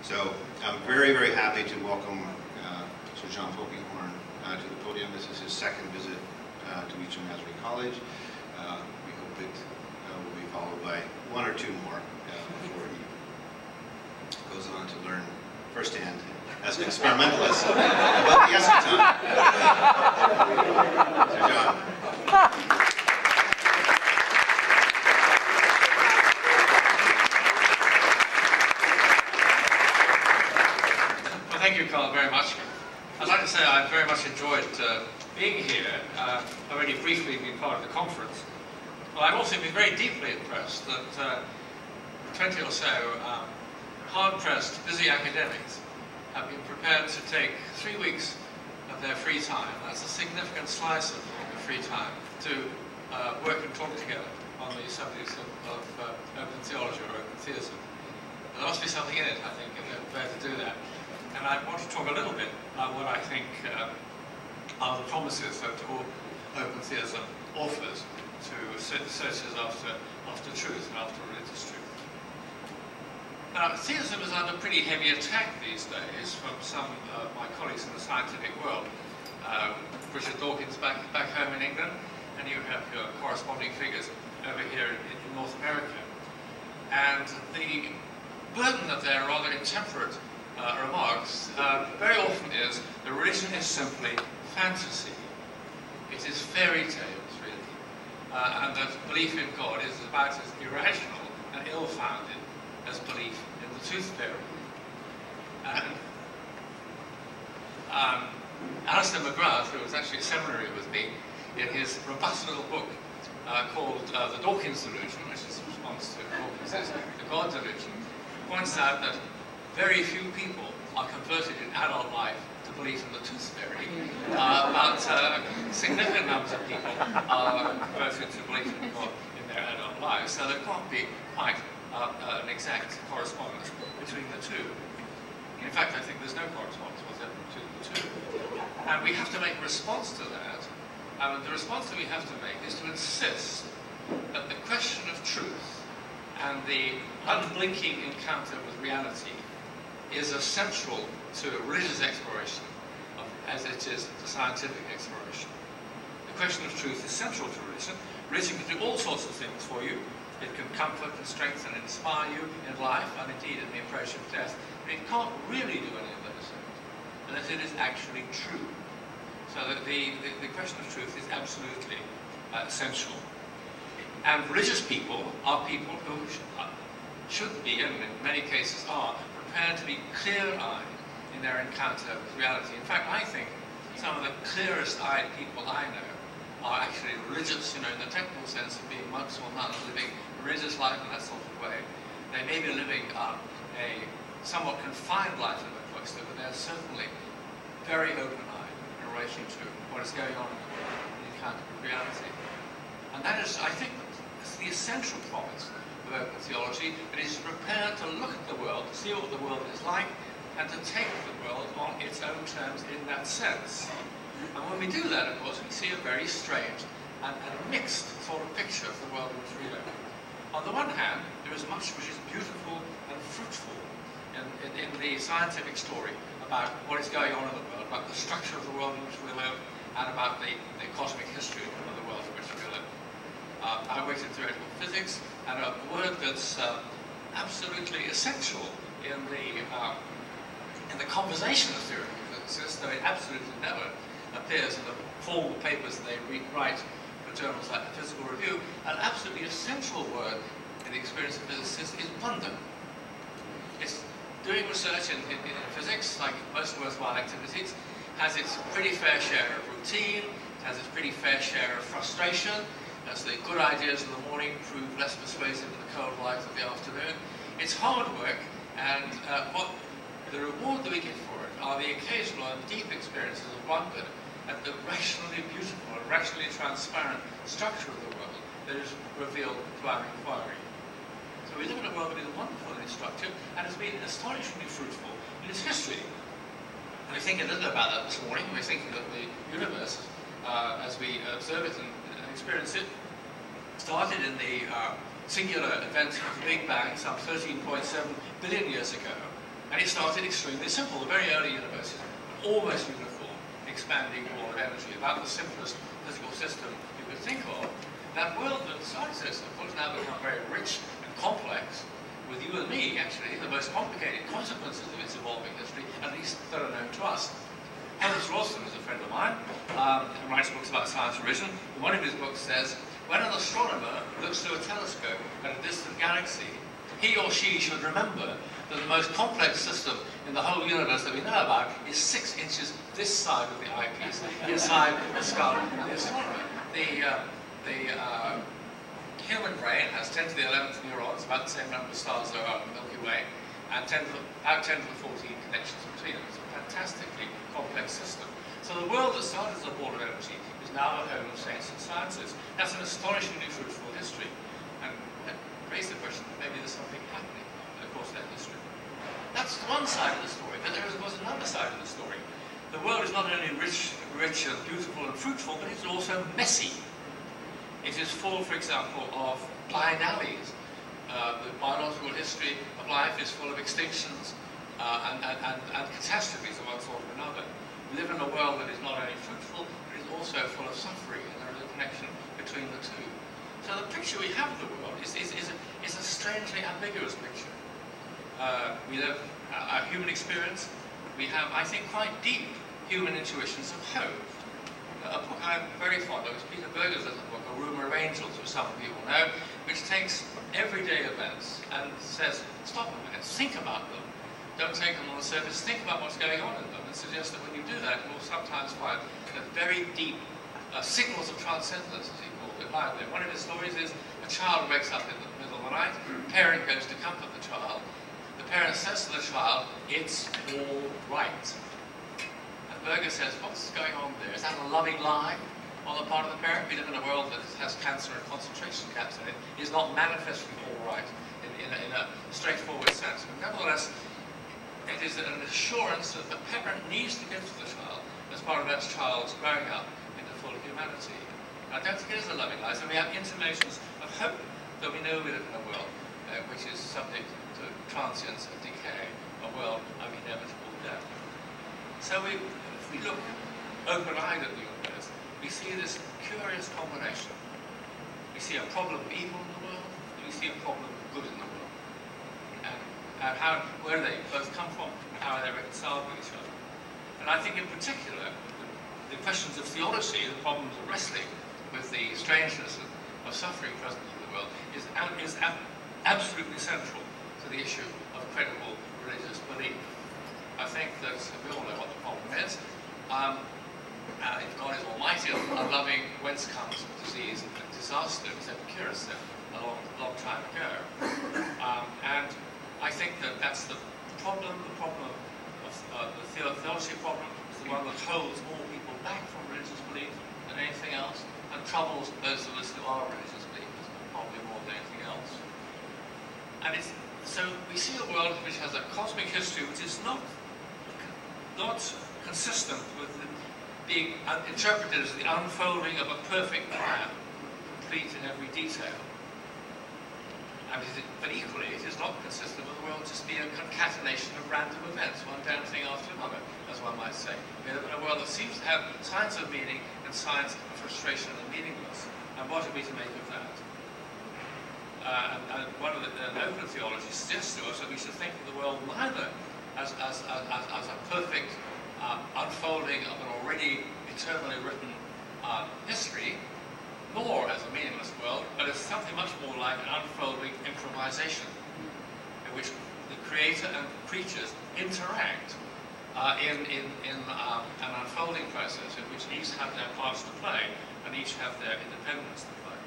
So I'm very, very happy to welcome Sir John Polkinghorne to the podium. This is his second visit to Eastern Nazarene College. We hope it will be followed by one or two more before he goes on to learn firsthand as an experimentalist about the eschaton. Sir John. Thank you, Carl, very much. I'd like to say I very much enjoyed being here. I've already briefly been part of the conference. Well, I've also been very deeply impressed that 20 or so hard-pressed, busy academics have been prepared to take 3 weeks of their free time, that's a significant slice of their free time, to work and talk together on the subjects of open theology or open theism. There must be something in it, I think, if they're prepared to do that. And I want to talk a little bit about what I think are the promises that open theism offers to searchers after truth and after religious truth. Now, theism is under pretty heavy attack these days from some of my colleagues in the scientific world. Richard Dawkins back home in England, and you have your corresponding figures over here in North America. And the burden of their rather intemperate remarks very often is that religion is simply fantasy. It is fairy tales, really. And that belief in God is about as irrational and ill-founded as belief in the tooth fairy. And Alistair McGrath, who was actually at seminary with me, in his robust little book called The Dawkins Delusion, which is a response to Dawkins' The God Delusion, points out that very few people are converted in adult life to believe in the tooth fairy, but significant numbers of people are converted to believe in God in their adult lives. So there can't be quite an exact correspondence between the two. In fact, I think there's no correspondence whatsoever between the two. And we have to make a response to that. And the response that we have to make is to insist that the question of truth and the unblinking encounter with reality is essential to religious exploration as it is to scientific exploration. The question of truth is central to religion. Religion can do all sorts of things for you. It can comfort and strengthen and inspire you in life and indeed in the approach of death. But it can't really do any of those things unless it is actually true. So that the question of truth is absolutely essential. And religious people are people who should be, and in many cases are, prepared to be clear-eyed in their encounter with reality. In fact, I think some of the clearest-eyed people I know are actually religious, in the technical sense of being monks or nuns, living a religious life in that sort of way. They may be living a somewhat confined life in the cloister, but they're certainly very open-eyed in relation to what is going on in the world, in the encounter with reality. And that is, I think, the essential promise of open theology, that is prepared to look at the world, to see what the world is like, and to take the world on its own terms in that sense. And when we do that, of course, we see a very strange and mixed sort of picture of the world in which we live. On the one hand, there is much which is beautiful and fruitful in the scientific story about what is going on in the world, about the structure of the world in which we live, and about the cosmic history of the world in which we live. I worked in theoretical physics, and a word that's absolutely essential in the conversation of theoretical physicists, though it absolutely never appears in the formal papers that they write for journals like the Physical Review, an absolutely essential word in the experience of physicists is wonder. It's doing research in physics, like most worthwhile activities, has its pretty fair share of routine, has its pretty fair share of frustration, as the good ideas in the morning prove less persuasive in the cold light of the afternoon. It's hard work, and what the reward that we get for it are the occasional and deep experiences of wonder at the rationally beautiful and rationally transparent structure of the world that is revealed to our inquiry. So we live in a world that is wonderful in its structure and has been astonishingly fruitful in its history. And we're thinking a little about that this morning. We're thinking that the universe, as we observe it and experience it, started in the singular event of the Big Bang some 13.7 billion years ago, And it started extremely simple. The very early universe is almost uniform, expanding ball of energy, about the simplest physical system you could think of. That world that started so simple has now become very rich and complex, with you and me, actually, the most complicated consequences of its evolving history, at least that are known to us. Henry Rawson is a friend of mine, who writes books about science origin. One of his books says, when an astronomer looks through a telescope at a distant galaxy, he or she should remember that the most complex system in the whole universe that we know about is 6 inches this side of the eyepiece, inside the skull of the astronomer. The human brain has 10 to the 11th neurons, about the same number of stars there are in the Milky Way, and about 10 to the 14 connections between them. It's a fantastically complex system. So the world that started as a ball of energy is now the home of saints and sciences. That's an astonishingly fruitful history. And raise the question that maybe there's something happening in the course of that history. That's one side of the story, but there is, of course, another side of the story. The world is not only rich and beautiful and fruitful, but it's also messy. It is full, for example, of blind alleys. The biological history of life is full of extinctions and catastrophes of one sort or another. We live in a world that is not only fruitful, but is also full of suffering, and there is a connection between the two. So the picture we have of the world is a strangely ambiguous picture. We live our human experience. We have, I think, quite deep human intuitions of hope. A book I'm very fond of is Peter Berger's little book, A Rumour of Angels, which some of you will know, which takes everyday events and says, stop a minute, think about them. Don't take them on the surface, think about what's going on in them, and suggest that when you do that, you'll sometimes find that very deep signals of transcendence, as he calls it, lie there. One of his stories is a child wakes up in the middle of the night, the parent goes to comfort the child, the parent says to the child, it's all right. And Berger says, what's going on there? Is that a loving lie on the part of the parent? We live in a world that has cancer and concentration camps in it. It is not manifestly all right in a straightforward sense. But nevertheless, it is an assurance that the parent needs to give to the child as part of that child's growing up into full humanity. I don't think it is a loving lie. So we have intimations of hope that we know we live in a world which is subject to transience and decay, a world of inevitable death. So if we look open-eyed at the universe, we see this curious combination. We see a problem of evil in the world, and we see a problem of good in the world. And where do they both come from, and how are they reconciled with each other? And I think in particular, the questions of theology, the problems of wrestling with the strangeness of suffering present in the world, is absolutely central to the issue of credible religious belief. I think that we all know what the problem is. If God is almighty and loving, whence comes disease and disaster? He said to cure us a long time ago. And I think that that's the problem. The problem of the theology problem is the one that holds more people back from religious belief than anything else, and troubles those of us who are religious believers probably more than anything else. And so we see a world which has a cosmic history which is not consistent with being interpreted as the unfolding of a perfect plan, complete in every detail. But equally, it is not consistent with the world just being a concatenation of random events, one damn thing after another, as one might say. We live in a world that seems to have signs of meaning and signs of frustration and meaningless. And what are we to make of that? And one of the open theology suggests to us that we should think of the world neither as a perfect unfolding of an already eternally written history, nor as a meaningless world, but as something much more like an unfolding improvisation, in which the creator and creatures interact in an unfolding process in which each have their parts to play and each have their independence to play.